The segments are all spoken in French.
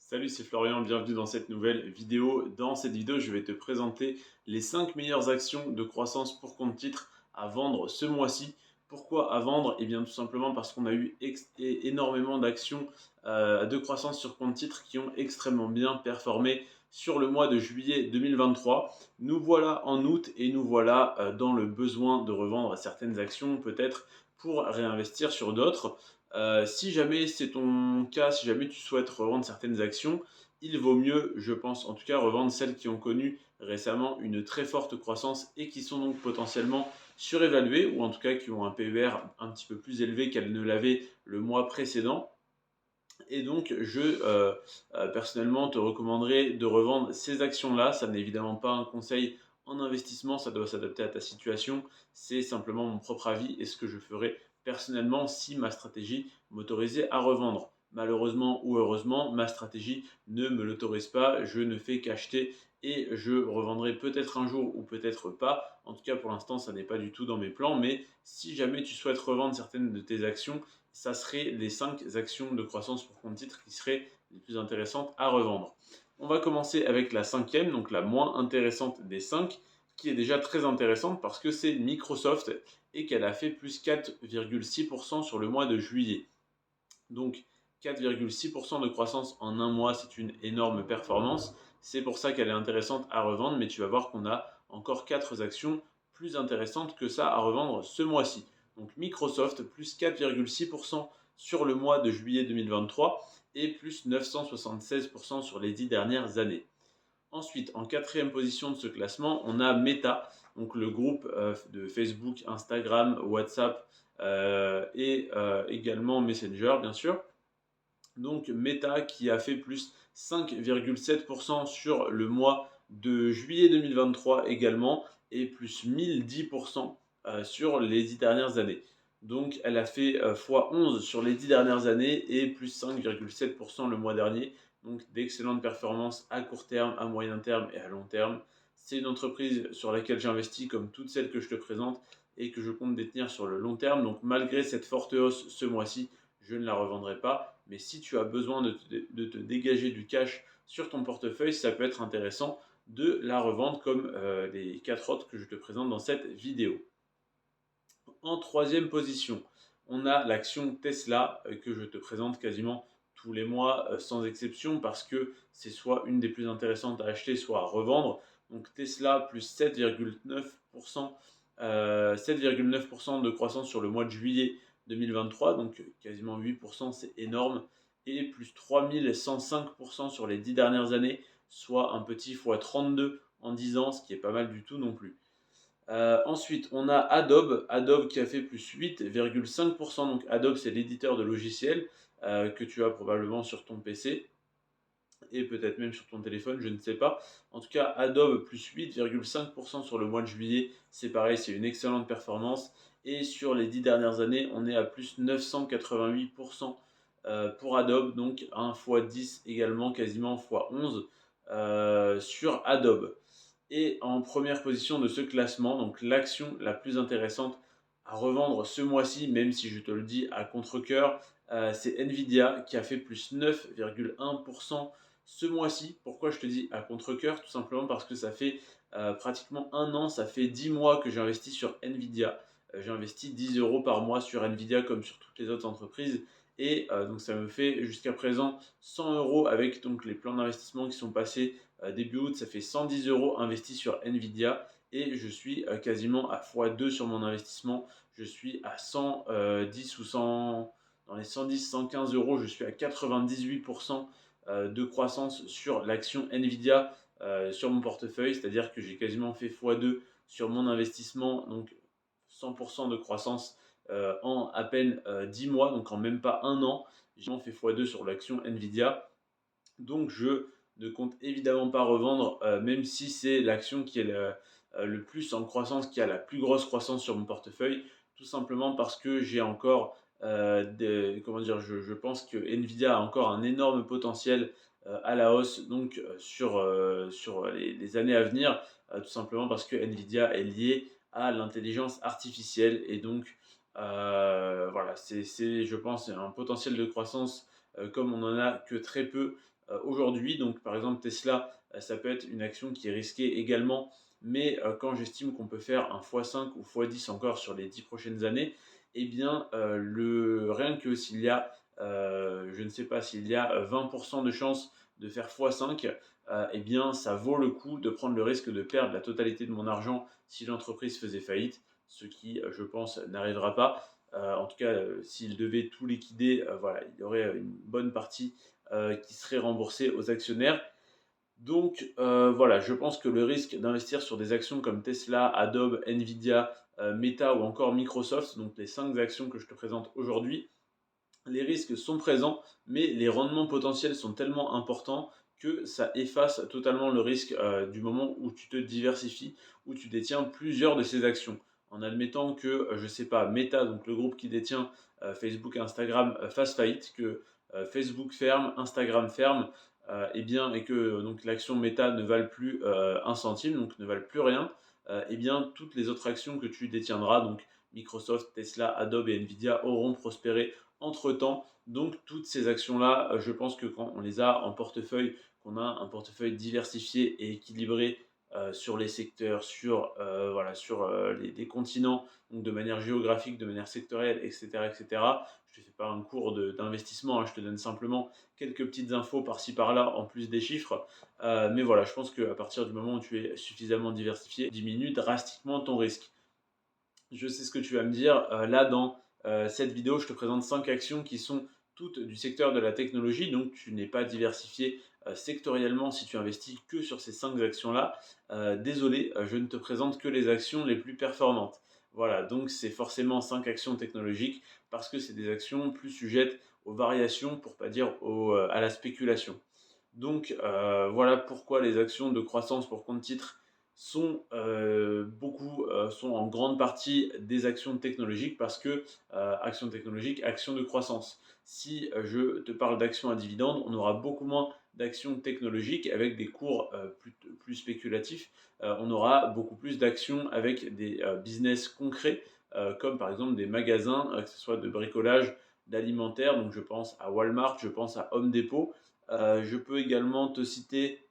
Salut, c'est Florian, bienvenue dans cette nouvelle vidéo. Dans cette vidéo, je vais te présenter les 5 meilleures actions de croissance pour compte titre à vendre ce mois-ci. Pourquoi à vendre? Eh bien tout simplement parce qu'on a eu énormément d'actions de croissance sur compte titre qui ont extrêmement bien performé sur le mois de juillet 2023. Nous voilà en août et nous voilà dans le besoin de revendre certaines actions peut-être pour réinvestir sur d'autres. Si jamais c'est ton cas, si jamais tu souhaites revendre certaines actions, il vaut mieux, je pense en tout cas, revendre celles qui ont connu récemment une très forte croissance et qui sont donc potentiellement surévaluées ou en tout cas qui ont un PER un petit peu plus élevé qu'elles ne l'avaient le mois précédent. Et donc, personnellement te recommanderais de revendre ces actions-là. Ça n'est évidemment pas un conseil en investissement, ça doit s'adapter à ta situation. C'est simplement mon propre avis et ce que je ferais personnellement si ma stratégie m'autorisait à revendre. Malheureusement ou heureusement, ma stratégie ne me l'autorise pas. Je ne fais qu'acheter et je revendrai peut-être un jour ou peut-être pas. En tout cas, pour l'instant, ça n'est pas du tout dans mes plans. Mais si jamais tu souhaites revendre certaines de tes actions, ça serait les 5 actions de croissance pour compte titre qui seraient les plus intéressantes à revendre. On va commencer avec la cinquième, donc la moins intéressante des 5, qui est déjà très intéressante parce que c'est Microsoft et qu'elle a fait plus 4,6% sur le mois de juillet. Donc 4,6% de croissance en un mois, c'est une énorme performance. C'est pour ça qu'elle est intéressante à revendre, mais tu vas voir qu'on a encore 4 actions plus intéressantes que ça à revendre ce mois-ci. Donc Microsoft, plus 4,6% sur le mois de juillet 2023 et plus 976% sur les 10 dernières années. Ensuite, en quatrième position de ce classement, on a Meta, donc le groupe de Facebook, Instagram, WhatsApp et également Messenger, bien sûr. Donc Meta qui a fait plus 5,7% sur le mois de juillet 2023 également et plus 1010% sur les 10 dernières années. Donc elle a fait x11 sur les 10 dernières années et plus 5,7% le mois dernier. Donc d'excellentes performances à court terme, à moyen terme et à long terme. C'est une entreprise sur laquelle j'investis comme toutes celles que je te présente et que je compte détenir sur le long terme. Donc malgré cette forte hausse ce mois-ci, je ne la revendrai pas. Mais si tu as besoin de te dégager du cash sur ton portefeuille, ça peut être intéressant de la revendre comme les 4 autres que je te présente dans cette vidéo. En troisième position, on a l'action Tesla que je te présente quasiment tous les mois sans exception parce que c'est soit une des plus intéressantes à acheter, soit à revendre. Donc Tesla plus 7,9%, 7,9% de croissance sur le mois de juillet 2023, donc quasiment 8%, c'est énorme, et plus 3105% sur les 10 dernières années, soit un petit x32 en 10 ans, ce qui est pas mal du tout non plus. Ensuite, on a Adobe qui a fait plus 8,5%. Donc Adobe, c'est l'éditeur de logiciels que tu as probablement sur ton PC et peut-être même sur ton téléphone, je ne sais pas. En tout cas, Adobe plus 8,5% sur le mois de juillet, c'est pareil, c'est une excellente performance. Et sur les 10 dernières années, on est à plus 988% pour Adobe, donc 1 x 10 également, quasiment x 11 sur Adobe. Et en première position de ce classement, donc l'action la plus intéressante à revendre ce mois-ci, même si je te le dis à contre-coeur, c'est Nvidia qui a fait plus 9,1% ce mois-ci. Pourquoi je te dis à contre-coeur? Tout simplement parce que ça fait pratiquement un an, ça fait 10 mois que j'investis sur Nvidia. J'ai investi 10 euros par mois sur Nvidia comme sur toutes les autres entreprises. Et donc ça me fait jusqu'à présent 100 euros avec donc les plans d'investissement qui sont passés début août, ça fait 110 euros investis sur Nvidia et je suis quasiment à x2 sur mon investissement. Je suis à 110 ou 100, dans les 110, 115 euros, je suis à 98% de croissance sur l'action Nvidia sur mon portefeuille, c'est-à-dire que j'ai quasiment fait x2 sur mon investissement, donc 100% de croissance en à peine 10 mois, donc en même pas un an. J'ai fait x2 sur l'action Nvidia. Donc je ne compte évidemment pas revendre, même si c'est l'action qui est le plus en croissance, qui a la plus grosse croissance sur mon portefeuille, tout simplement parce que j'ai encore comment dire, je pense que Nvidia a encore un énorme potentiel à la hausse, donc sur les années à venir, tout simplement parce que Nvidia est lié à l'intelligence artificielle et donc voilà, je pense, un potentiel de croissance comme on n'en a que très peu aujourd'hui. Donc par exemple Tesla, ça peut être une action qui est risquée également, mais quand j'estime qu'on peut faire un x5 ou x10 encore sur les 10 prochaines années, eh bien rien que s'il y a, je ne sais pas, s'il y a 20% de chances de faire x5, eh bien ça vaut le coup de prendre le risque de perdre la totalité de mon argent si l'entreprise faisait faillite, ce qui, je pense, n'arrivera pas. En tout cas, s'il devait tout liquider, voilà, il y aurait une bonne partie qui serait remboursée aux actionnaires. Donc voilà, je pense que le risque d'investir sur des actions comme Tesla, Adobe, Nvidia, Meta ou encore Microsoft, donc les 5 actions que je te présente aujourd'hui, les risques sont présents, mais les rendements potentiels sont tellement importants que ça efface totalement le risque du moment où tu te diversifies, où tu détiens plusieurs de ces actions. En admettant que, je ne sais pas, Meta, donc le groupe qui détient Facebook et Instagram, fasse faillite, que Facebook ferme, Instagram ferme, et que donc l'action Meta ne vale plus un centime, donc ne vale plus rien, et bien toutes les autres actions que tu détiendras, donc Microsoft, Tesla, Adobe et Nvidia, auront prospéré entre-temps. Donc toutes ces actions-là, je pense que quand on les a en portefeuille, qu'on a un portefeuille diversifié et équilibré sur les secteurs, voilà, sur les continents, donc de manière géographique, de manière sectorielle, etc. etc. Je ne te fais pas un cours d'investissement, hein, je te donne simplement quelques petites infos par-ci par-là en plus des chiffres. Mais voilà, je pense qu'à partir du moment où tu es suffisamment diversifié, diminue drastiquement ton risque. Je sais ce que tu vas me dire. Là, dans cette vidéo, je te présente 5 actions qui sont toutes du secteur de la technologie. Donc, tu n'es pas diversifié sectoriellement si tu investis que sur ces 5 actions-là. Désolé, je ne te présente que les actions les plus performantes. Voilà, donc c'est forcément 5 actions technologiques parce que c'est des actions plus sujettes aux variations, pour pas dire à la spéculation. Donc voilà pourquoi les actions de croissance pour compte titre sont en grande partie des actions technologiques parce que actions technologiques, actions de croissance. Si je te parle d'actions à dividendes, on aura beaucoup moins d'actions technologiques avec des cours plus spéculatifs. On aura beaucoup plus d'actions avec des business concrets, comme par exemple des magasins, que ce soit de bricolage, d'alimentaire. Donc je pense à Walmart, je pense à Home Depot. Je peux également te citer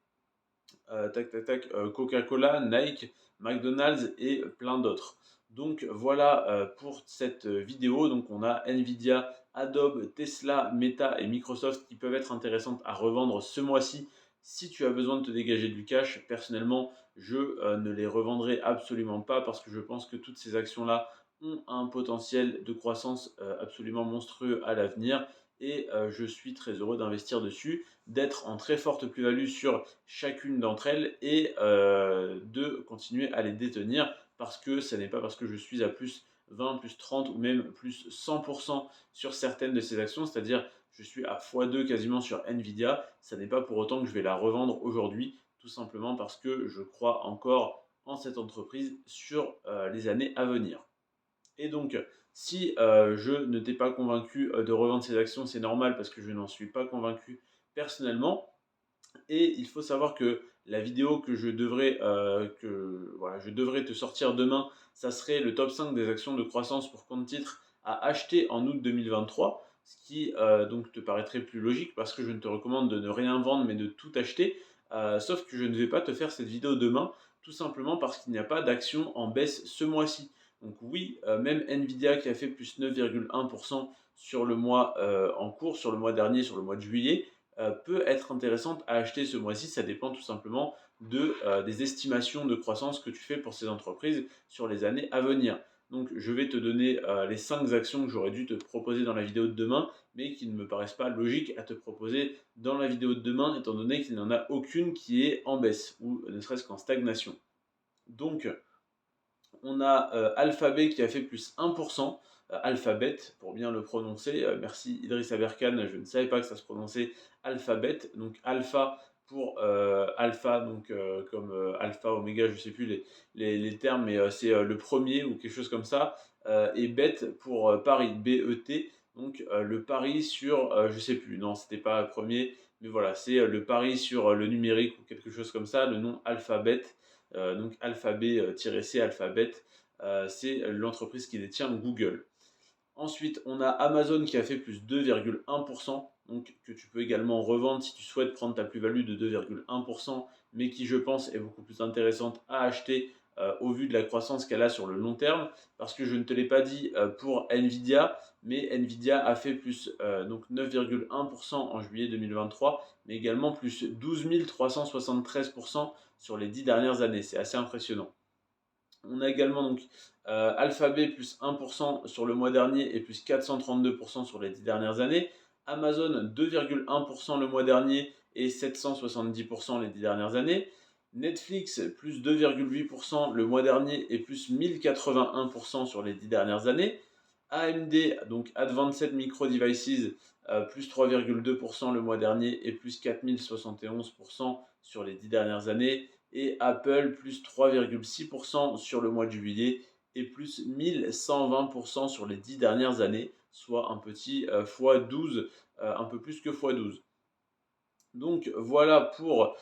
Coca-Cola, Nike, McDonald's et plein d'autres. Donc voilà pour cette vidéo. Donc on a Nvidia, Adobe, Tesla, Meta et Microsoft qui peuvent être intéressantes à revendre ce mois-ci si tu as besoin de te dégager du cash. Personnellement, je ne les revendrai absolument pas parce que je pense que toutes ces actions-là ont un potentiel de croissance absolument monstrueux à l'avenir et je suis très heureux d'investir dessus, d'être en très forte plus-value sur chacune d'entre elles et de continuer à les détenir parce que ce n'est pas parce que je suis à plus 20, plus 30 ou même plus 100% sur certaines de ces actions, c'est-à-dire je suis à x2 quasiment sur Nvidia, ça n'est pas pour autant que je vais la revendre aujourd'hui, tout simplement parce que je crois encore en cette entreprise sur les années à venir. Et donc, si je ne t'ai pas convaincu de revendre ces actions, c'est normal parce que je n'en suis pas convaincu personnellement. Et il faut savoir que la vidéo voilà, je devrais te sortir demain, ça serait le top 5 des actions de croissance pour compte titre à acheter en août 2023, ce qui donc te paraîtrait plus logique parce que je ne te recommande de ne rien vendre mais de tout acheter. Sauf que je ne vais pas te faire cette vidéo demain, tout simplement parce qu'il n'y a pas d'action en baisse ce mois-ci. Donc oui, même Nvidia qui a fait plus 9,1% sur le mois en cours, sur le mois dernier, sur le mois de juillet, peut être intéressante à acheter ce mois-ci. Ça dépend tout simplement des estimations de croissance que tu fais pour ces entreprises sur les années à venir. Donc je vais te donner les 5 actions que j'aurais dû te proposer dans la vidéo de demain, mais qui ne me paraissent pas logiques à te proposer dans la vidéo de demain, étant donné qu'il n'y en a aucune qui est en baisse, ou ne serait-ce qu'en stagnation. Donc on a Alphabet qui a fait plus 1%. Alphabet, pour bien le prononcer. Merci Idriss Aberkan, je ne savais pas que ça se prononçait Alphabet. Donc Alpha pour Alpha, donc comme Alpha, Oméga, je ne sais plus les termes, mais c'est le premier ou quelque chose comme ça. Et Bet pour Paris, BET. Donc le pari sur, je ne sais plus, non, c'était pas premier, mais voilà, c'est le pari sur le numérique ou quelque chose comme ça, le nom Alphabet. Donc Alphabet-C, Alphabet, c'est l'entreprise qui détient Google. Ensuite, on a Amazon qui a fait plus 2,1%. donc que tu peux également revendre si tu souhaites prendre ta plus-value de 2,1%, mais qui, je pense, est beaucoup plus intéressante à acheter au vu de la croissance qu'elle a sur le long terme. Parce que je ne te l'ai pas dit pour Nvidia, mais Nvidia a fait plus donc 9,1% en juillet 2023, mais également plus 12 373% sur les 10 dernières années. C'est assez impressionnant. On a également donc Alphabet plus 1% sur le mois dernier et plus 432% sur les 10 dernières années. Amazon 2,1% le mois dernier et 770% les 10 dernières années. Netflix plus 2,8% le mois dernier et plus 1081% sur les 10 dernières années. AMD, donc Advanced Micro Devices, plus 3,2% le mois dernier et plus 4071% sur les 10 dernières années. Et Apple, plus 3,6% sur le mois de juillet et plus 1120% sur les 10 dernières années, soit un petit x12, un peu plus que x12. Donc voilà pour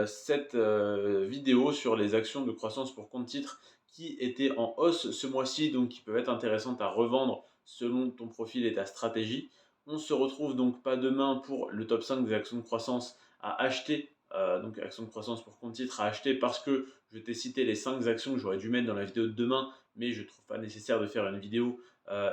cette vidéo sur les actions de croissance pour compte titre qui étaient en hausse ce mois-ci, donc qui peuvent être intéressantes à revendre selon ton profil et ta stratégie. On se retrouve donc pas demain pour le top 5 des actions de croissance à acheter, donc actions de croissance pour compte titre à acheter, parce que je t'ai cité les 5 actions que j'aurais dû mettre dans la vidéo de demain, mais je ne trouve pas nécessaire de faire une vidéo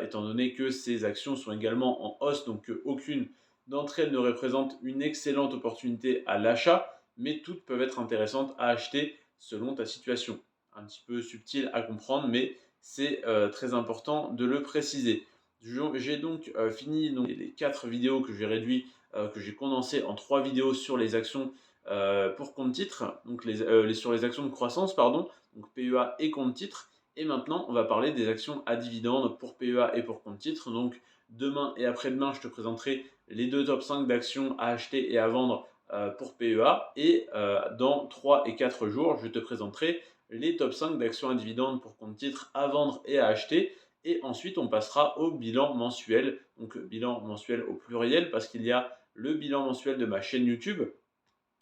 étant donné que ces actions sont également en hausse, donc aucune d'entre elles ne représentent une excellente opportunité à l'achat, mais toutes peuvent être intéressantes à acheter selon ta situation. Un petit peu subtil à comprendre, mais c'est très important de le préciser. J'ai donc fini les 4 vidéos que j'ai réduit, que j'ai condensées en 3 vidéos sur les actions pour compte titre, donc sur les actions de croissance, pardon, donc PEA et compte titre. Et maintenant, on va parler des actions à dividendes pour PEA et pour compte titre. Donc, demain et après-demain, je te présenterai les deux top 5 d'actions à acheter et à vendre pour PEA. Et dans 3 et 4 jours, je te présenterai les top 5 d'actions à dividendes pour compte titre à vendre et à acheter. Et ensuite, on passera au bilan mensuel. Donc, bilan mensuel au pluriel parce qu'il y a le bilan mensuel de ma chaîne YouTube,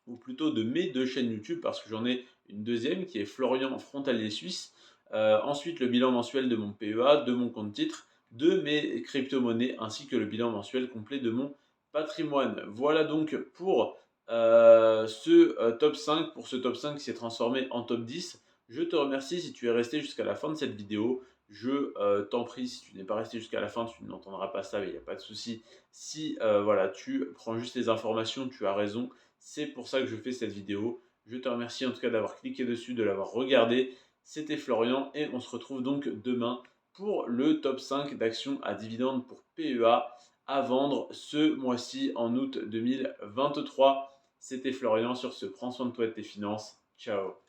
ou plutôt de mes 2 chaînes YouTube, parce que j'en ai une deuxième qui est Florian Frontalier Suisse. Ensuite, le bilan mensuel de mon PEA, de mon compte titre, de mes crypto-monnaies, ainsi que le bilan mensuel complet de mon patrimoine. Voilà donc pour ce top 5, pour ce top 5 qui s'est transformé en top 10. Je te remercie si tu es resté jusqu'à la fin de cette vidéo. Je t'en prie, si tu n'es pas resté jusqu'à la fin, tu n'entendras pas ça, mais il n'y a pas de souci. Si voilà, tu prends juste les informations, tu as raison. C'est pour ça que je fais cette vidéo. Je te remercie en tout cas d'avoir cliqué dessus, de l'avoir regardé. C'était Florian et on se retrouve donc demain pour le top 5 d'actions à dividendes pour PEA à vendre ce mois-ci en août 2023. C'était Florian sur ce Prends soin de toi et de tes finances. Ciao.